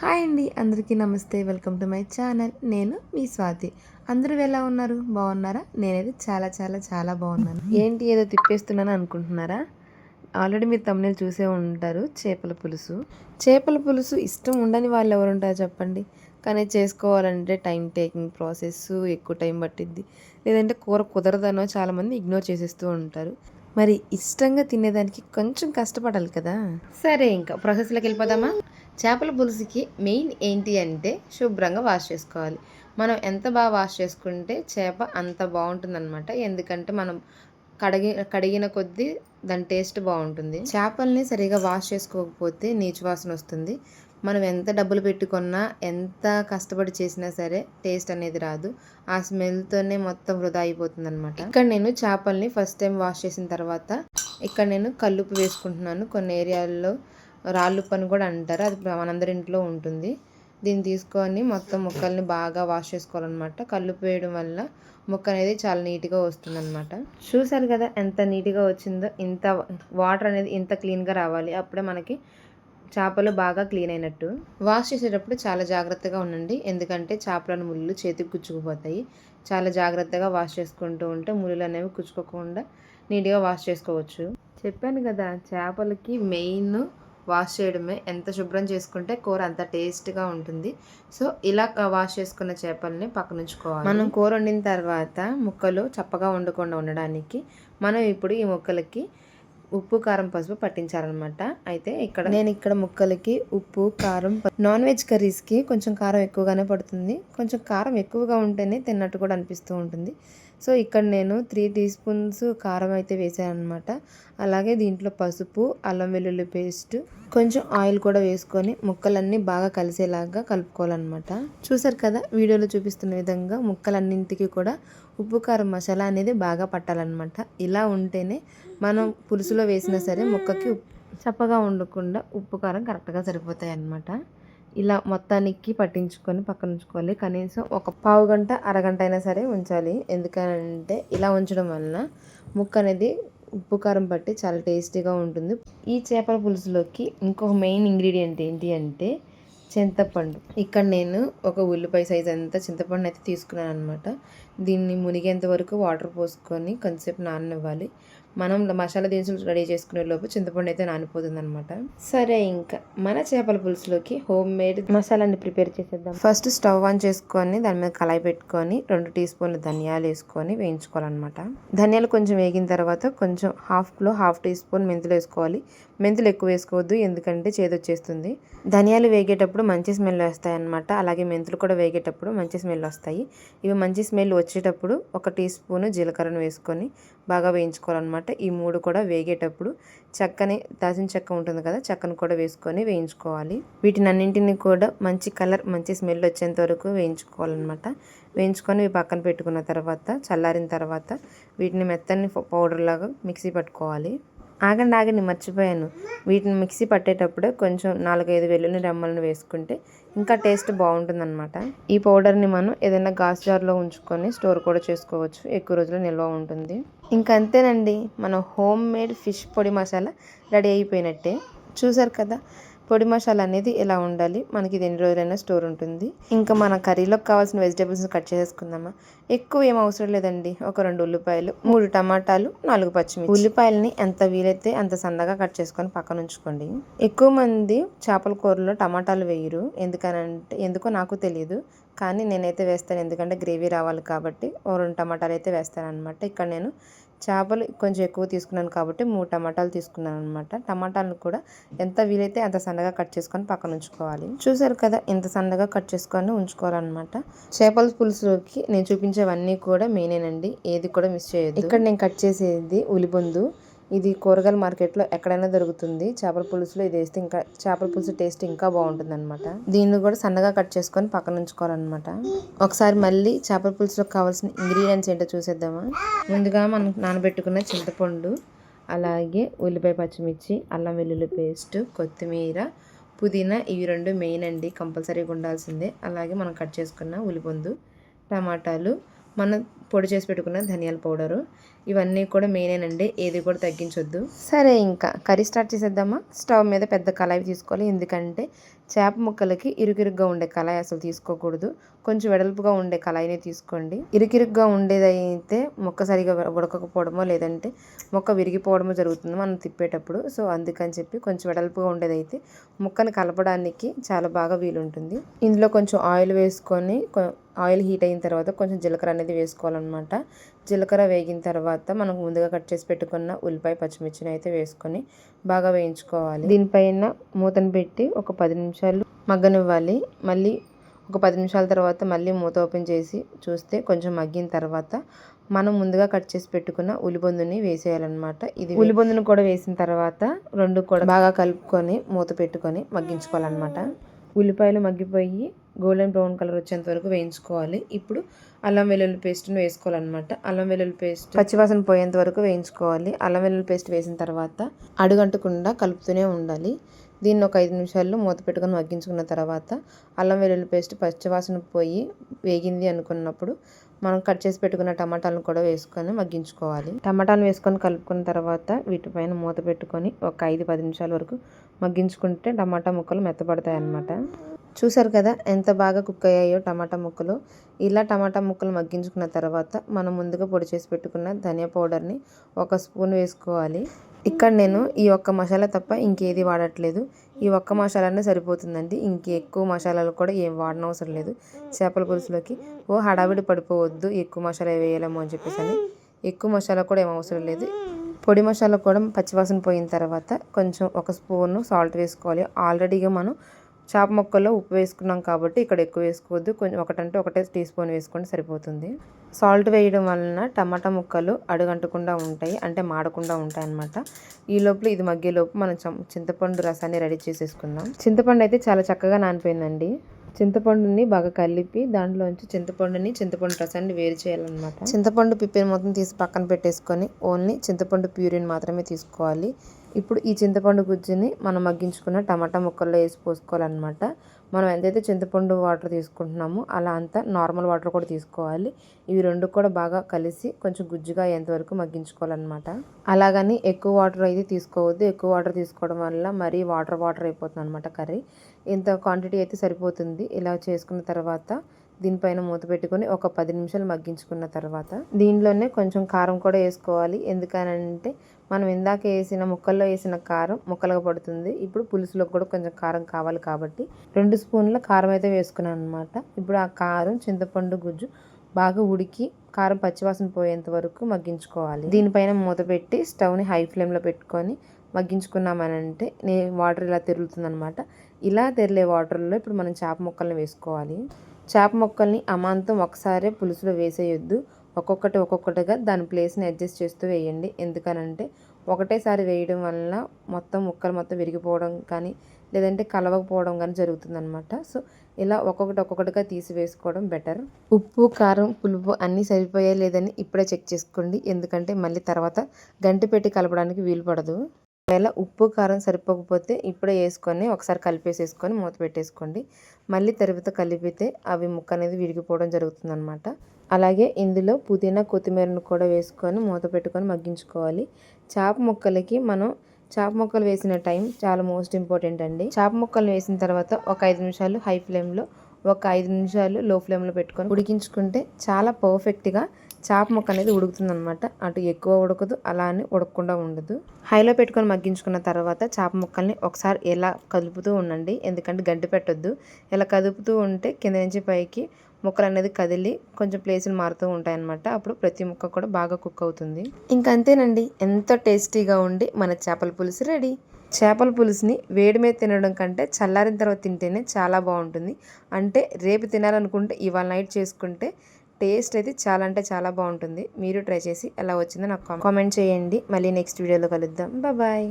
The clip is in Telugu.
హాయ్ అండి, అందరికీ నమస్తే. Welcome to my channel. నేను మీ స్వాతి. అందరూ ఎలా ఉన్నారు? బాగున్నారా? నేనైతే చాలా చాలా చాలా బాగున్నాను. ఏంటి ఏదో తిప్పేస్తున్నాను అనుకుంటున్నారా? ఆల్రెడీ మీరు తమ్ముళ్ళు చూసే ఉంటారు. చేపల పులుసు. చేపల పులుసు ఇష్టం ఉండని వాళ్ళు ఎవరు ఉంటారు చెప్పండి. కానీ చేసుకోవాలంటే టైం టేకింగ్ ప్రాసెస్, ఎక్కువ టైం పట్టిద్ది. లేదంటే కూర కుదరదనో చాలామంది ఇగ్నోర్ చేసేస్తూ ఉంటారు. మరి ఇష్టంగా తినేదానికి కొంచెం కష్టపడాలి కదా. సరే, ఇంకా ప్రాసెస్లోకి వెళ్ళిపోదామా? చేపల పులుసుకి మెయిన్ ఏంటి అంటే శుభ్రంగా వాష్ చేసుకోవాలి. మనం ఎంత బాగా వాష్ చేసుకుంటే చేప అంత బాగుంటుందన్నమాట. ఎందుకంటే మనం కడిగిన కొద్దీ దాని టేస్ట్ బాగుంటుంది. చేపల్ని సరిగా వాష్ చేసుకోకపోతే నీచు వాసన వస్తుంది. మనం ఎంత డబ్బులు పెట్టుకున్నా, ఎంత కష్టపడి చేసినా సరే టేస్ట్ అనేది రాదు. ఆ స్మెల్తోనే మొత్తం వృధా అయిపోతుంది అనమాట. ఇక్కడ నేను చేపల్ని ఫస్ట్ టైం వాష్ చేసిన తర్వాత ఇక్కడ నేను కల్లుప్పు వేసుకుంటున్నాను. కొన్ని ఏరియాల్లో రాళ్ళుప్పు అని కూడా అంటారు, అది మనందరి ఇంట్లో ఉంటుంది. దీన్ని తీసుకొని మొత్తం ముక్కల్ని బాగా వాష్ చేసుకోవాలన్నమాట. కల్లుప్పు వేయడం వల్ల ముక్క అనేది చాలా నీట్గా వస్తుందన్నమాట. చూసారు కదా ఎంత నీట్గా వచ్చిందో. ఇంత వాటర్ అనేది ఇంత క్లీన్గా రావాలి, అప్పుడే మనకి చేపలు బాగా క్లీన్ అయినట్టు. వాష్ చేసేటప్పుడు చాలా జాగ్రత్తగా ఉండండి, ఎందుకంటే చేపలను ముళ్ళు చేతికి గుచ్చుకుపోతాయి. చాలా జాగ్రత్తగా వాష్ చేసుకుంటూ ఉంటే ముళ్ళు అనేవి గుచ్చుకోకుండా నీట్గా వాష్ చేసుకోవచ్చు. చెప్పాను కదా, చేపలకి మెయిన్ వాష్ చేయడమే. ఎంత శుభ్రం చేసుకుంటే కూర అంత టేస్ట్గా ఉంటుంది. సో ఇలా వాష్ చేసుకున్న చేపల్ని పక్కన ఉంచుకోవాలి. మనం కూర వండిన తర్వాత ముక్కలు చప్పగా ఉండకుండా ఉండడానికి మనం ఇప్పుడు ఈ ముక్కలకి ఉప్పు, కారం, పసుపు పట్టించాలన్నమాట. అయితే నేను ముక్కలకి ఉప్పు, కారం, నాన్ వెజ్ కర్రీస్కి కొంచెం కారం ఎక్కువగానే పడుతుంది. కొంచెం కారం ఎక్కువగా ఉంటేనే తిన్నట్టు కూడా అనిపిస్తూ ఉంటుంది. సో ఇక్కడ నేను 3 టీ స్పూన్స్ కారం అయితే వేసాను అనమాట. అలాగే దీంట్లో పసుపు, అల్లం వెల్లుల్లి పేస్ట్, కొంచెం ఆయిల్ కూడా వేసుకొని ముక్కలన్నీ బాగా కలిసేలాగా కలుపుకోవాలన్నమాట. చూసారు కదా, వీడియోలో చూపిస్తున్న విధంగా ముక్కలన్నింటికి కూడా ఉప్పు, కారం, మసాలా అనేది బాగా పట్టాలన్నమాట. ఇలా ఉంటేనే మనం పులుసులో వేసినా సరే ముక్కకి చప్పగా ఉండకుండా ఉప్పు, కారం కరెక్ట్గా సరిపోతాయి అన్నమాట. ఇలా మొత్తానికి పట్టించుకొని పక్కన ఉంచుకోవాలి. కనీసం ఒక పావు గంట, అరగంట అయినా సరే ఉంచాలి. ఎందుకంటే ఇలా ఉంచడం వలన ముక్క అనేది ఉప్పు, కారం పట్టి చాలా టేస్టీగా ఉంటుంది. ఈ చేపల పులుసులోకి ఇంకొక మెయిన్ ఇంగ్రీడియంట్ ఏంటి అంటే చింతపండు. ఇక్కడ నేను ఒక ఉల్లిపాయ సైజ్ అంతా చింతపండు అయితే తీసుకున్నాను అనమాట. దీన్ని మునిగేంత వరకు వాటర్ పోసుకొని కొంతసేపు నాననివ్వాలి. మనం మసాలా దినుసులు రెడీ చేసుకునే లోపు చింతపండు అయితే నానిపోతుంది అనమాట. సరే, ఇంకా మన చేపల పులుసులోకి హోమ్ మేడ్ మసాలాని ప్రిపేర్ చేసేద్దాం. ఫస్ట్ స్టవ్ ఆన్ చేసుకొని దాని మీద కళాయి పెట్టుకొని 2 టీ స్పూన్లు ధనియాలు వేసుకొని వేయించుకోవాలన్నమాట. ధనియాలు కొంచెం వేగిన తర్వాత కొంచెం హాఫ్ టీ స్పూన్ మెంతులు వేసుకోవాలి. మెంతులు ఎక్కువ వేసుకోవద్దు, ఎందుకంటే చేదొచ్చేస్తుంది. ధనియాలు వేగేటప్పుడు మంచి స్మెల్ వస్తాయి అన్నమాట. అలాగే మెంతులు కూడా వేగేటప్పుడు మంచి స్మెల్ వస్తాయి. ఇవి మంచి స్మెల్ వచ్చేటప్పుడు 1 టీ స్పూన్ జీలకర్రను వేసుకొని బాగా వేయించుకోవాలన్నమాట. ఈ 3 కూడా వేగేటప్పుడు దాల్చిన చెక్క ఉంటుంది కదా, చెక్కను కూడా వేసుకొని వేయించుకోవాలి. వీటినన్నింటినీ కూడా మంచి కలర్, మంచి స్మెల్ వచ్చేంత వరకు వేయించుకోవాలన్నమాట. వేయించుకొని ఇవి పక్కన పెట్టుకున్న తర్వాత చల్లారిన తర్వాత వీటిని మెత్తని పౌడర్ లాగా మిక్సీ పట్టుకోవాలి. ఆగండి, మర్చిపోయాను. వీటిని మిక్సీ పట్టేటప్పుడే కొంచెం 4-5 వెల్లుల్లి రెమ్మలను వేసుకుంటే ఇంకా టేస్ట్ బాగుంటుందన్నమాట. ఈ పౌడర్ని మనం ఏదైనా గాజు జార్లో ఉంచుకొని స్టోర్ కూడా చేసుకోవచ్చు, ఎక్కువ రోజులు నిల్వ ఉంటుంది. ఇంకా అంతేనండి, మన హోమ్ మేడ్ ఫిష్ పొడి మసాలా రెడీ అయిపోయినట్టే. చూసారు కదా, పొడి మసాలా అనేది ఎలా ఉండాలి, మనకి ఇది ఎన్ని రోజులైనా స్టోర్ ఉంటుంది. ఇంకా మన కర్రీలోకి కావాల్సిన వెజిటేబుల్స్ కట్ చేసుకుందామా. ఎక్కువ ఏం అవసరం లేదండి. ఒక 2 ఉల్లిపాయలు, 3 టమాటాలు, 4 పచ్చిమిర్చి. ఉల్లిపాయలని ఎంత వీలైతే అంత సన్నగా కట్ చేసుకొని పక్కన ఉంచుకోండి. ఎక్కువ మంది చేపల కూరలో టమాటాలు వేయరు, ఎందుకో నాకు తెలియదు, కానీ నేనైతే వేస్తాను. ఎందుకంటే గ్రేవీ రావాలి కాబట్టి 2 టమాటాలు అయితే వేస్తాను అనమాట. ఇక్కడ నేను చేపలు కొంచెం ఎక్కువ తీసుకున్నాను కాబట్టి 3 టమాటాలు తీసుకున్నాను అనమాట. టమాటాలను కూడా ఎంత వీలైతే అంత సన్నగా కట్ చేసుకొని పక్కన ఉంచుకోవాలి. చూసారు కదా, ఇంత సన్నగా కట్ చేసుకొని ఉంచుకోవాలన్నమాట. చేపల పులుసులోకి నేను చూపించేవన్నీ కూడా మెయినేనండి, ఏది కూడా మిస్ చేయొద్దు. ఇక్కడ నేను కట్ చేసేది ఉలిబొందు. ఇది కూరగాయల మార్కెట్లో ఎక్కడైనా దొరుకుతుంది. చేపల పులుసులో ఇది వేస్తే ఇంకా చేపల పులుసు టేస్ట్ ఇంకా బాగుంటుంది అనమాట. దీన్ని కూడా సన్నగా కట్ చేసుకొని పక్కన ఉంచుకోవాలన్నమాట. ఒకసారి మళ్ళీ చేపల పులుసులో కావాల్సిన ఇంగ్రీడియంట్స్ ఏంటో చూసేద్దామా. ముందుగా మనం నానబెట్టుకున్న చింతపండు, అలాగే ఉల్లిపాయ, పచ్చిమిర్చి, అల్లం వెల్లుల్లి పేస్ట్, కొత్తిమీర, పుదీనా, ఇవి 2 మెయిన్ అండి, కంపల్సరీగా ఉండాల్సిందే. అలాగే మనం కట్ చేసుకున్న ఉల్లిపొందు, టమాటాలు, మనం పొడి చేసి పెట్టుకున్న ధనియాల పౌడరు, ఇవన్నీ కూడా మెయినేనండి, ఏది కూడా తగ్గించొద్దు. సరే ఇంకా కర్రీ స్టార్ట్ చేసేద్దామా. స్టవ్ మీద పెద్ద కళాయి తీసుకోవాలి, ఎందుకంటే చేప ముక్కలకి ఇరుకిరుగ్గా ఉండే కళాయి అసలు తీసుకోకూడదు. కొంచెం వెడల్పుగా ఉండే కళాయినే తీసుకోండి. ఇరుకిరుగ్గా ఉండేదైతే ముక్క సరిగా ఉడకకపోవడమో లేదంటే ముక్క విరిగిపోవడమో జరుగుతుంది మనం తిప్పేటప్పుడు. సో అందుకని చెప్పి కొంచెం వెడల్పుగా ఉండేదైతే ముక్కను కలపడానికి చాలా బాగా వీలుంటుంది. ఇందులో కొంచెం ఆయిల్ వేసుకొని, ఆయిల్ హీట్ అయిన తర్వాత కొంచెం జీలకర్ర అనేది వేసుకోవాలన్నమాట. జీలకర్ర వేగిన తర్వాత మనం ముందుగా కట్ చేసి పెట్టుకున్న ఉల్లిపాయ పచ్చిమిర్చిని అయితే వేసుకొని బాగా వేయించుకోవాలి. దీనిపైన మూతను పెట్టి ఒక 10 నిమిషాలు మగ్గనివ్వాలి. మళ్ళీ ఒక 10 నిమిషాల తర్వాత మళ్ళీ మూత ఓపెన్ చేసి చూస్తే కొంచెం మగ్గిన తర్వాత మనం ముందుగా కట్ చేసి పెట్టుకున్న ఉల్లిబొందుని వేసేయాలన్నమాట. ఇది ఉల్లిబొందును కూడా వేసిన తర్వాత రెండు కూడా బాగా కలుపుకొని మూత పెట్టుకొని మగ్గించుకోవాలన్నమాట. ఉల్లిపాయలు మగ్గిపోయి గోల్డెన్ బ్రౌన్ కలర్ వచ్చేంత వరకు వేయించుకోవాలి. ఇప్పుడు అల్లం వెల్లుల్లి పేస్ట్ని వేసుకోవాలన్నమాట. అల్లం వెల్లుల్లి పేస్ట్ పచ్చివాసన పోయేంత వరకు వేయించుకోవాలి. అల్లం వెల్లుల్లి పేస్ట్ వేసిన తర్వాత అడుగంటకుండా కలుపుతూనే ఉండాలి. దీన్ని ఒక 5 నిమిషాల్లో మూత పెట్టుకొని మగ్గించుకున్న తర్వాత అల్లం వెల్లుల్లి పేస్ట్ పచ్చివాసన పోయి వేగింది అనుకున్నప్పుడు మనం కట్ చేసి పెట్టుకున్న టమాటాలను కూడా వేసుకొని మగ్గించుకోవాలి. టమాటాలు వేసుకొని కలుపుకున్న తర్వాత వీటిపైన మూత పెట్టుకొని ఒక 5-10 నిమిషాల వరకు మగ్గించుకుంటే టమాటా ముక్కలు మెత్తపడతాయి అన్నమాట. చూసారు కదా ఎంత బాగా కుక్ అయ్యాయో టమాటా ముక్కలు. ఇలా టమాటా ముక్కలు మగ్గించుకున్న తర్వాత మనం ముందుగా పొడి చేసి పెట్టుకున్న ధనియా పౌడర్ని 1 స్పూన్ వేసుకోవాలి. ఇక్కడ నేను ఈ ఒక్క మసాలా తప్ప ఇంకేది వాడట్లేదు. ఈ ఒక్క మసాలానే సరిపోతుందండి. ఎక్కువ మసాలాలు కూడా ఏం వాడనవసరం లేదు చేపల పులుసులోకి. హడావిడి పడిపోవద్దు ఎక్కువ మసాలా వేయాలేమో అని చెప్పేసి అని. ఎక్కువ మసాలా కూడా ఏం అవసరం లేదు. పొడి మసాలా కూడా పచ్చివాసన పోయిన తర్వాత కొంచెం 1 స్పూన్ సాల్ట్ వేసుకోవాలి. ఆల్రెడీగా మనం చేప ముక్కల్లో ఉప్పు వేసుకున్నాం కాబట్టి ఇక్కడ ఎక్కువ వేసుకోవద్దు. కొంచెం ఒకటే టీ స్పూన్ వేసుకొని సరిపోతుంది. సాల్ట్ వేయడం వలన టమాటా ముక్కలు అడుగంటకుండా ఉంటాయి, అంటే మాడకుండా ఉంటాయి అన్నమాట. ఈ లోపల ఇది మగ్గేలోపు మనం చింతపండు రసాన్ని రెడీ చేసేసుకుందాం. చింతపండు అయితే చాలా చక్కగా నానిపోయిందండి. చింతపండుని బాగా కలిపి దాంట్లోంచి చింతపండు రసాన్ని వేరు చేయాలన్నమాట. చింతపండు పిప్పిని మొత్తం తీసి పక్కన పెట్టేసుకొని ఓన్లీ చింతపండు ప్యూరిని మాత్రమే తీసుకోవాలి. ఇప్పుడు ఈ చింతపండు గుజ్జుని మనం మగ్గించుకున్న టమాటా ముక్కల్లో వేసి పోసుకోవాలన్నమాట. మనం ఎంతైతే చింతపండు వాటర్ తీసుకుంటున్నామో అలా అంతా నార్మల్ వాటర్ కూడా తీసుకోవాలి. ఇవి రెండు కూడా బాగా కలిసి కొంచెం గుజ్జుగా అయ్యేంతవరకు మగ్గించుకోవాలన్నమాట. అలాగని ఎక్కువ వాటర్ అయితే తీసుకోవద్దు. ఎక్కువ వాటర్ తీసుకోవడం వల్ల మరీ వాటర్ అయిపోతుంది అనమాట కర్రీ. ఇంత క్వాంటిటీ అయితే సరిపోతుంది. ఇలా చేసుకున్న తర్వాత దీనిపైన మూత పెట్టుకొని ఒక 10 నిమిషాలు మగ్గించుకున్న తర్వాత దీనిలోనే కొంచెం కారం కూడా వేసుకోవాలి. ఎందుకనంటే మనం ఇందాక ముక్కల్లో వేసిన కారం ముక్కలుగా పడుతుంది. ఇప్పుడు పులుసులో కూడా కొంచెం కారం కావాలి కాబట్టి 2 స్పూన్ల కారం అయితే వేసుకున్నాను అనమాట. ఇప్పుడు ఆ కారం చింతపండు గుజ్జు బాగా ఉడికి కారం పచ్చివాసన పోయేంత వరకు మగ్గించుకోవాలి. దీనిపైన మూత పెట్టి స్టవ్ని హై ఫ్లేమ్లో పెట్టుకొని మగ్గించుకున్నామనంటే వాటర్ ఇలా తెరులుతుంది అనమాట. ఇలా తెరిలే వాటర్లో ఇప్పుడు మనం చేప ముక్కల్ని వేసుకోవాలి. చేప ముక్కల్ని అమాంతం ఒకసారి పులుసులో వేసేయొద్దు. ఒక్కొక్కటిగా దాని ప్లేస్ని అడ్జస్ట్ చేస్తూ వేయండి. ఎందుకనంటే ఒకటేసారి వేయడం వలన ముక్కలు మొత్తం విరిగిపోవడం కానీ లేదంటే కలవకపోవడం కానీ జరుగుతుందన్నమాట. సో ఇలా ఒక్కొక్కటిగా తీసి వేసుకోవడం బెటర్. ఉప్పు కారం పులుపు అన్నీ సరిపోయా లేదని ఇప్పుడే చెక్ చేసుకోండి. ఎందుకంటే మళ్ళీ తర్వాత గంటి పెట్టి కలపడానికి వీలు పడదు. ఒకవేళ ఉప్పు కారం సరిపోకపోతే ఇప్పుడే వేసుకొని ఒకసారి కలిపేసేసుకొని మూత పెట్టేసుకోండి. మళ్ళీ తర్వాత కలిపితే అవి ముక్క అనేది విరిగిపోవడం జరుగుతుంది అనమాట. అలాగే ఇందులో పుదీనా కొత్తిమీరను కూడా వేసుకొని మూత పెట్టుకొని మగ్గించుకోవాలి. చేప ముక్కలు వేసిన టైం చాలా మోస్ట్ ఇంపార్టెంట్ అండి. చేప ముక్కలు వేసిన తర్వాత ఒక 5 నిమిషాలు హై ఫ్లేమ్లో, ఒక 5 నిమిషాలు లో ఫ్లేమ్లో పెట్టుకొని ఉడికించుకుంటే చాలా పర్ఫెక్ట్గా చేప ముక్క అనేది ఉడుకుతుంది అనమాట. అటు ఎక్కువ ఉడకదు, అలా అని ఉడకకుండా ఉండదు. హైలో పెట్టుకొని మగ్గించుకున్న తర్వాత చేప ముక్కల్ని ఒకసారి ఎలా కదుపుతూ ఉండండి. ఎందుకంటే గంటి పెట్టొద్దు. ఇలా కదుపుతూ ఉంటే కింద నుంచి పైకి ముక్కలు అనేది కదిలి కొంచెం ప్లేసులు మారుతూ ఉంటాయన్నమాట. అప్పుడు ప్రతి ముక్క కూడా బాగా కుక్ అవుతుంది. ఇంకా అంతేనండి, ఎంతో టేస్టీగా ఉండి మన చేపల పులుసు రెడీ. చేపల పులుసుని వేడి మీద తినడం కంటే చల్లారిన తర్వాత తింటేనే చాలా బాగుంటుంది. అంటే రేపు తినాలనుకుంటే ఇవాళ నైట్ చేసుకుంటే టేస్ట్ అయితే చాలా అంటే చాలా బాగుంటుంది. మీరు ట్రై చేసి ఎలా వచ్చిందో నాకు కామెంట్ చేయండి. మళ్ళీ నెక్స్ట్ వీడియోలో కలుద్దాం. బాయ్.